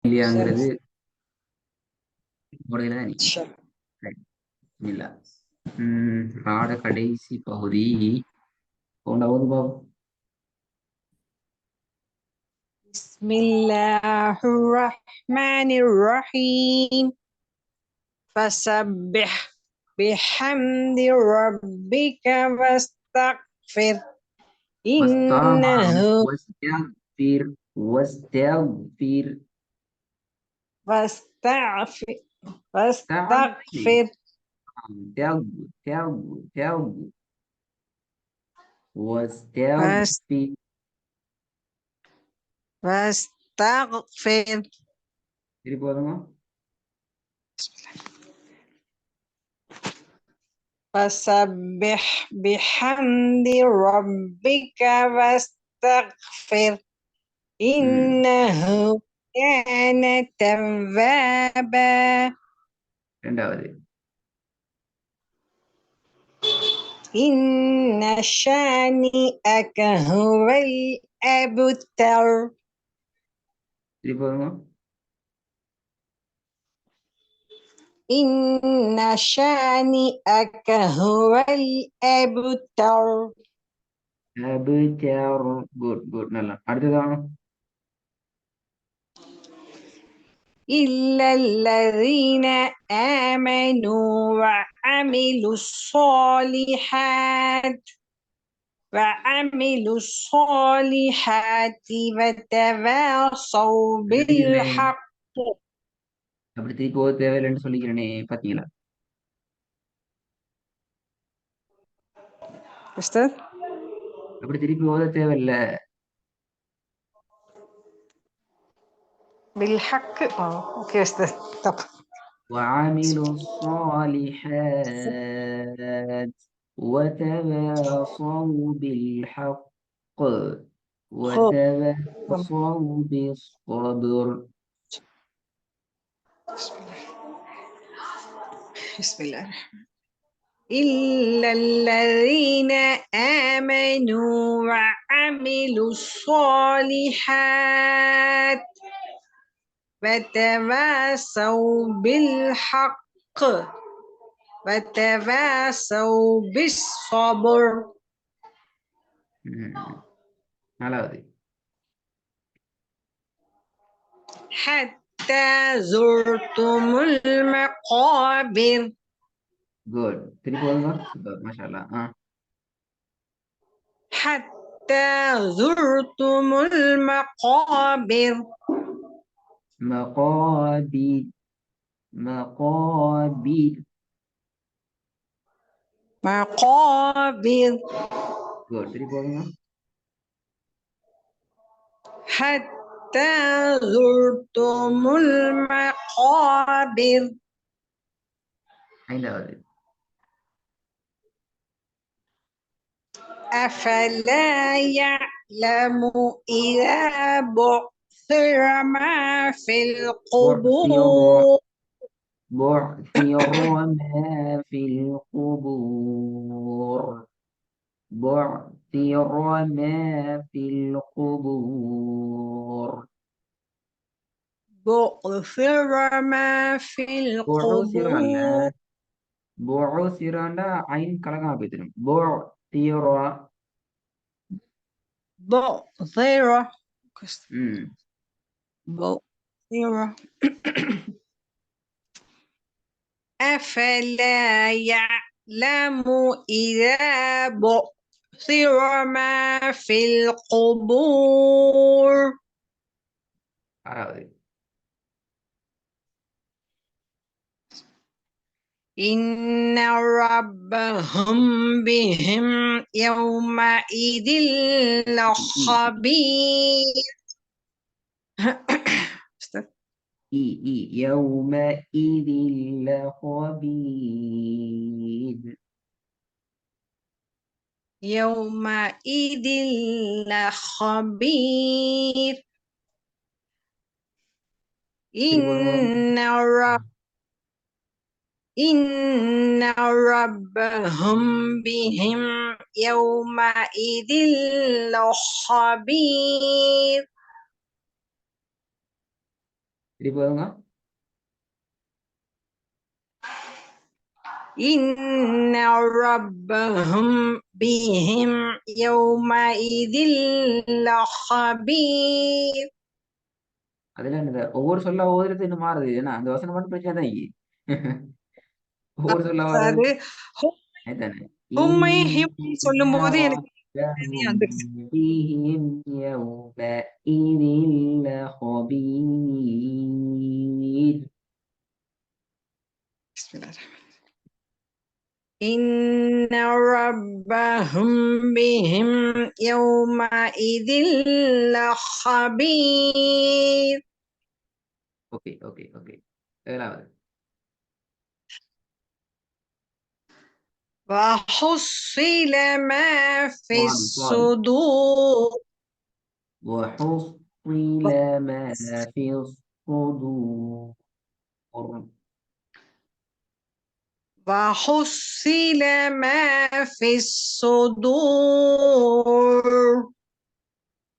இல்லையாங்கிறது உடையில தான் நிற்கும். சரி, இல்ல ராட கடைசி பகுதி போண்டாவது Babu. Bismillahirrahmanirrahim. Fasabbih bihamdi rabbika wastaghfir. Innahu واستغفر wastaghfir استغفر wastaghfir واستغفر wastaghfir. திருப்பி போதுமா? Fasabbih bihamdi rabbika wastaghfir. Innahu kana tawwaba. இரண்டாவது Inna shani'aka huwal abtar. திருப்பி போதுமா? Inna shani'aka huwal abtar. أبتر good நல்லா. அடுத்ததான إلا الذين آمنوا وعملوا الصالحات وتواصوا بالحق. அப்படி திருப்பி போக தேவையில்லைன்னு சொல்லிக்கிறேனே, பாத்தீங்களா? أستاذ அப்படி திருப்பி போக தேவையில்லை. بالحق أوكي أستاذ. طب وعملوا الصالحات وتواصوا بالحق وتواصوا بالصبر. بسم الله الرحمن. إلا الذين آمنوا وعملوا الصالحات وتواصوا بالحق وتواصوا بالصبر. நாலாவது حتى زرتم المقابر. குட். திருப்பி போதுங்க. சூப்பர், மாஷா அல்லாஹ். حتى زرتم المقابر. مقابر مقابر مقابر. குட். திருப்பி போதுங்க. حتى زرتم المقابر. ஐந்தாவது أفلا يعلم إذا بعثر ما في القبور. بعثر ما في القبور بعثر ما في القبور بعثر ما في بعثر அல்ல, القبور. بعثرண்டா ஐன் கலகா போய்த்திரும். بعثر بعثر بعثر. أفلا يعلم إذا بعثر ما في القبور. ஆறாவது إن ربهم بهم يومئذ لخبير. يومئذ لخبير يومئذ لخبير. إن ربهم بهم يومئذ لخبير. திருப்பி வருங்க. إن ربهم بهم يومئذ لخبير. அதுல என்னது ஒவ்வொரு சொல்ல ஓதுறது இன்னும் மாறுது. ஏன்னா அந்த வசனம் மட்டும் பிரச்சனை தான் இங்க. ஒவ்வொரு சொல்ல வர்றது அது தானே. உம்மையும் சொல்லும் இன்ன போது எனக்கு தனியா ரப்பஹும் வந்துருச்சு. பிஹிம் யௌமஇதின் லஹபீர். إن ربهم بهم يومئذ لخبير. Okay okay okay. ஏழாவது. وحصل ما في சுவாதி الصدور. وحصل ما في الصدور. وحصل ما في الصدور.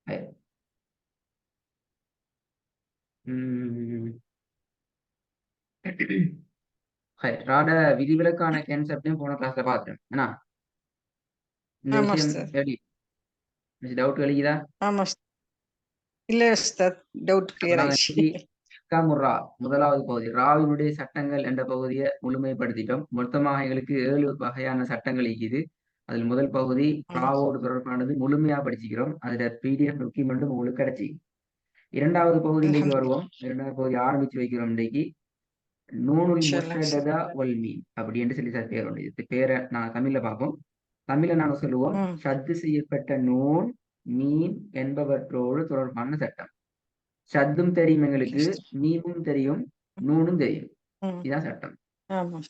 طيب. ராட விதிவிலக்கான கான்செப்டையும் போன கிளாஸ்ல பார்த்தேன். என்ன இந்த ஆமா விஷயம் சார். எப்படி டவுட் கழிக்குதா? ஆமா சார். இல்ல சார், டவுட் அப்ப கிளியர் நாங்க ஆயிடுச்சு. இன்னைக்கு கமுர்ரா முதலாவது பகுதி ராவினுடைய சட்டங்கள் என்ற பகுதியை முழுமைப்படுத்திட்டோம். மொத்தமாக எங்களுக்கு 7 வகையான சட்டங்கள் இருக்குது. அதில் முதல் பகுதி ராவோடு தொடர்பானது முழுமையா படிச்சுக்கிறோம். அதுல பிடிஎஃப் டாக்குமெண்ட்டும் உங்களுக்கு கிடைச்சி. இரண்டாவது பகுதியிലേക്ക് வருவோம். இரண்டாவது பகுதி ஆரம்பிச்சு வைக்கிறோம். இன்றைக்கு நூனுல் முஷத்ததா வல் மீன் அப்படி என்று சொல்லி சார் பேர் உண்டு. இது பேரை நான் தமிழ்ல பார்ப்போம். தமிழ்ல நாங்க சொல்லுவோம் ஷத்து செய்யப்பட்ட நூன் மீன் என்பவற்றோடு தொடர்பான சட்டம். ஷத்தும் தெரியும் எங்களுக்கு, மீமும் தெரியும், நூனும் தெரியும். இதுதான் சட்டம்.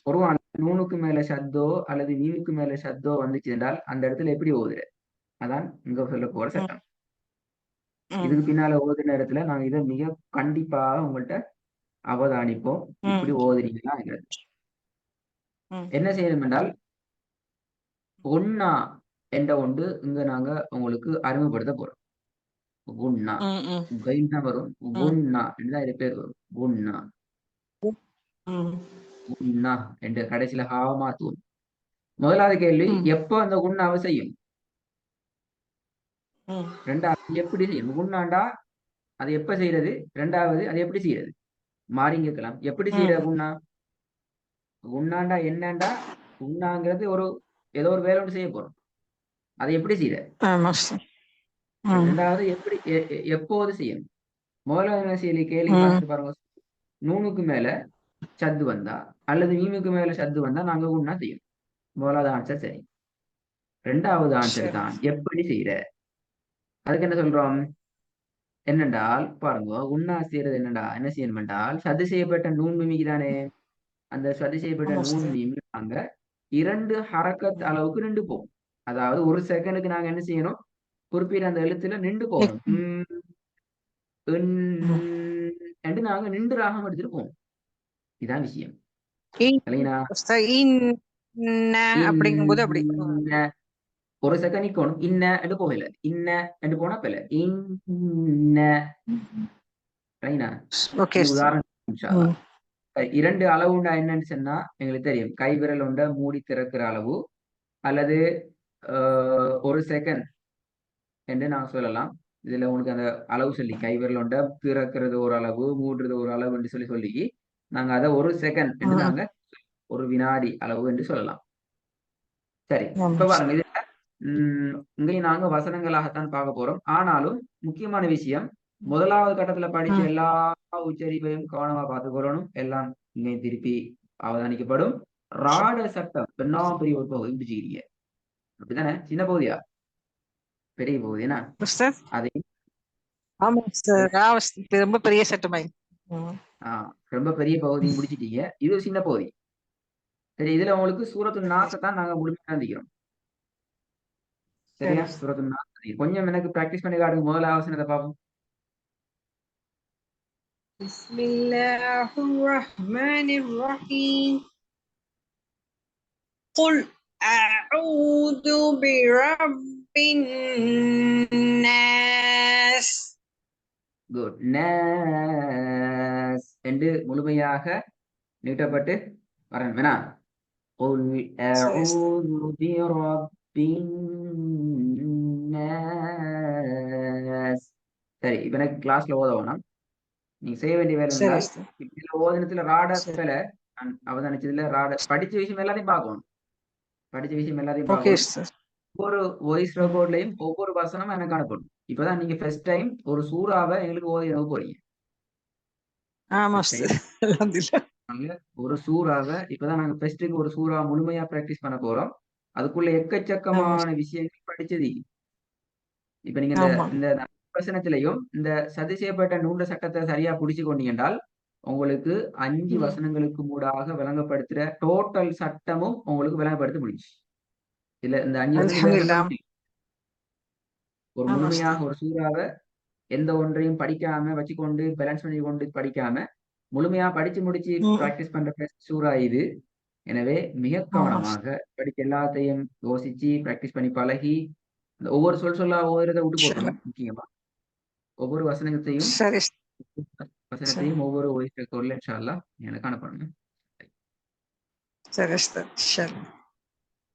ஒருவான் நூனுக்கு மேல ஷத்தோ அல்லது மீனுக்கு மேல ஷத்தோ வந்துச்சு என்றால் அந்த இடத்துல எப்படி ஓதுற? அதான் இங்க சொல்ல போற சட்டம். இதுக்கு பின்னால ஓதுற நேரத்துல நாங்க இதை மிக கண்டிப்பாக உங்கள்கிட்ட அவதானிப்போம். இப்படி ஓதுறீங்களா? என்ன செய்யணும் என்றால் ஒன்னா என்ற ஒன்று இங்க நாங்க உங்களுக்கு அறிமுகப்படுத்த போறோம். குன்னா கைன் தான் வரும். குன்னா என்றுதான் இது பேர் வரும். குன்னா குன்னா என்ற கடைசியில ஹாவ மாத்துவோம். முதலாவது கேள்வி, எப்போ அந்த குன்னாவை செய்யும்? ரெண்டாவது எப்படி செய்யும்? குன்னாண்டா அது எப்ப செய்யறது? ரெண்டாவது அது எப்படி செய்யறது? மாறி கேட்கலாம். எப்படி செய்யற குன்னா? குன்னாண்டா என்னண்டா? குன்னாங்கிறது ஏதோ ஒரு வேலை ஒன்று செய்ய போறோம். அதை எப்படி செய்யற? ரெண்டாவது எப்படி எப்போது செய்யணும்? முதல்ல செய்யல கேள்வி பார்த்துட்டு பாருங்க. நூனுக்கு மேல சத்து வந்தா அல்லது மீமுக்கு மேல சத்து வந்தா நாங்க குன்னா செய்யும். முதலாவது ஆன்சர் சரி. ரெண்டாவது ஆன்சர் தான் எப்படி செய்யற. அதுக்கு என்ன சொல்றோம்? என்னென்றால் பாருங்க, உண்ணா செய்யறது என்னடா என்ன செய்யணும் என்றால் சது செய்யப்பட்ட நூன் மீமிக்கு தானே. அந்த சது செய்யப்பட்ட நூன் மீமி நாங்க 2 ஹரக்கத் அளவுக்கு நின்று போகும். அதாவது 1 செகண்டுக்கு நாங்க என்ன செய்யணும்? குறிப்பிட்ட அந்த எழுத்துல நின்று போகணும். என்று நாங்க நின்று ராகம் எடுத்துட்டு போவோம். இதான் விஷயம். அப்படிங்கும்போது அப்படி 1 செகண்ட் நிக்கணும். இன்ன என்று போகல. இன்ன என்று போனா பெல. இன்ன உதாரணம் 2 அளவு உண்டா என்னன்னு சொன்னா எங்களுக்கு தெரியும். கைவிரல் உண்ட மூடி திறக்கிற அளவு அல்லது 1 செகண்ட் என்று நான் சொல்லலாம். இதுல உங்களுக்கு அந்த அளவு சொல்லி கைவிரல் உண்ட திறக்கிறது ஒரு அளவு, மூடுறது ஒரு அளவு என்று சொல்லி நாங்க அதை 1 செகண்ட் என்று நாங்க 1 வினாடி அளவு என்று சொல்லலாம். சரி, இப்ப பாருங்க இதுல இங்கேயும் நாங்க வசனங்களாகத்தான் பார்க்க போறோம். ஆனாலும் முக்கியமான விஷயம், முதலாவது கட்டத்துல படிச்ச எல்லா உச்சரிப்பையும் கவனமா பார்த்துக்கொள்ளணும். எல்லாம் இங்கே திருப்பி அவதானிக்கப்படும். ராட சட்டம் பெண்ணாம் பெரிய ஒரு பகுதி பிடிச்சிக்கிறீங்க அப்படித்தானே? சின்ன பகுதியா பெரிய பகுதினா அதை ரொம்ப பெரிய சட்டமாய் ரொம்ப பெரிய பகுதியும் முடிச்சிட்டீங்க. இது ஒரு சின்ன பகுதி. சரி, இதுல உங்களுக்கு சூரத்து நாசத்தான் நாங்க முழுமையா சந்திக்கிறோம். சரியா? சூரத்து நாஸ் கொஞ்சம் எனக்கு பிராக்டிஸ் பண்ணி காட்டுங்க. முதல்ல அவசரத்தை பார்ப்போம். பிஸ்மில்லாஹிர்ரஹ்மானிர்ரஹீம். குல் அஊது பிரப்பின் நாஸ். குட். நாஸ் என்று முழுமையாக நீட்டப்பட்டு வரணும். வேணா قل சரி உஸ்தாத். أعوذ برب الناس. சரி, இப்ப எனக்கு கிளாஸ்ல ஓத வேணாம். நீங்க செய்ய வேண்டிய வேலை சரி என்றால், உஸ்தாத். இப்ப இதுல ஓதினத்துல ராட சரி. பிழை நான் அவதானிச்சதுல ராட படிச்ச விஷயம் எல்லாத்தையும் பார்க்கணும். படிச்ச விஷயம் எல்லாத்தையும் ஓகே பார்க்கணும். உஸ்தாத். ஒவ்வொரு வாய்ஸ் ரெக்கார்ட்லயும் ஒவ்வொரு வசனமும் எனக்கு அனுப்பணும். இப்பதான் நீங்க ஃபர்ஸ்ட் டைம் ஒரு சூறாவை எங்களுக்கு ஓதி அனுப்ப போறீங்க. ஆமா ஃபர்ஸ்ட் டைம் உஸ்தாத். அல்ஹம்துலில்லாஹ். நாங்க ஒரு சூறாவை இப்பதான் நாங்க ஃபர்ஸ்ட்டுக்கு ஒரு சூறா முழுமையா பிராக்டிஸ் பண்ண போறோம். அதுக்குள்ள ஆமா எக்கச்சக்கமான உஸ்தாத். விஷயங்கள் படிச்சது. இப்ப நீங்க இந்த ஆமா. இந்த வசனத்திலையும் இந்த சதி செய்யப்பட்ட நூண்ட சட்டத்தை சரியா புடிச்சு கொண்டீங்க என்றால், உங்களுக்கு 5 ம். வசனங்களுக்கு ஊடாக விளங்கப்படுத்துற டோட்டல் சட்டமும் உங்களுக்கு விளங்கப்படுத்த முடிஞ்சுச்சு. இதுல இந்த 5 வசனம் வேற அல்ஹம்துலில்லாஹ். சட்டமும் இல்ல. ஒரு ஆமா முழுமையாக உஸ்தாத். ஒரு சூறாவ எந்த ஒன்றையும் படிக்காம வச்சுக்கொண்டு பேலன்ஸ் பண்ணி கொண்டு படிக்காம முழுமையா படிச்சு முடிச்சு ம். பிராக்டிஸ் பண்ற ஃபர்ஸ்ட் சூறா இது. எனவே மிக ஆமா கவனமாக உஸ்தாத். படிக்க எல்லாத்தையும் யோசிச்சு பிராக்டிஸ் பண்ணி பழகி, இந்த ஒவ்வொரு சொல்லா ஒவ்வொருதை விட்டு இன்ஷா போட்டுரும் முக்கியமா. ஒவ்வொரு வசனத்தையும் சரி உஸ்தாத். சரி. வசனத்தையும் ஒவ்வொரு வாய்ஸ் ரெக்கார்ட்ல இன்ஷா அல்லாஹ் எனக்கு அனுப்பணும். சரி உஸ்தாத். இன்ஷா அல்லாஹ்.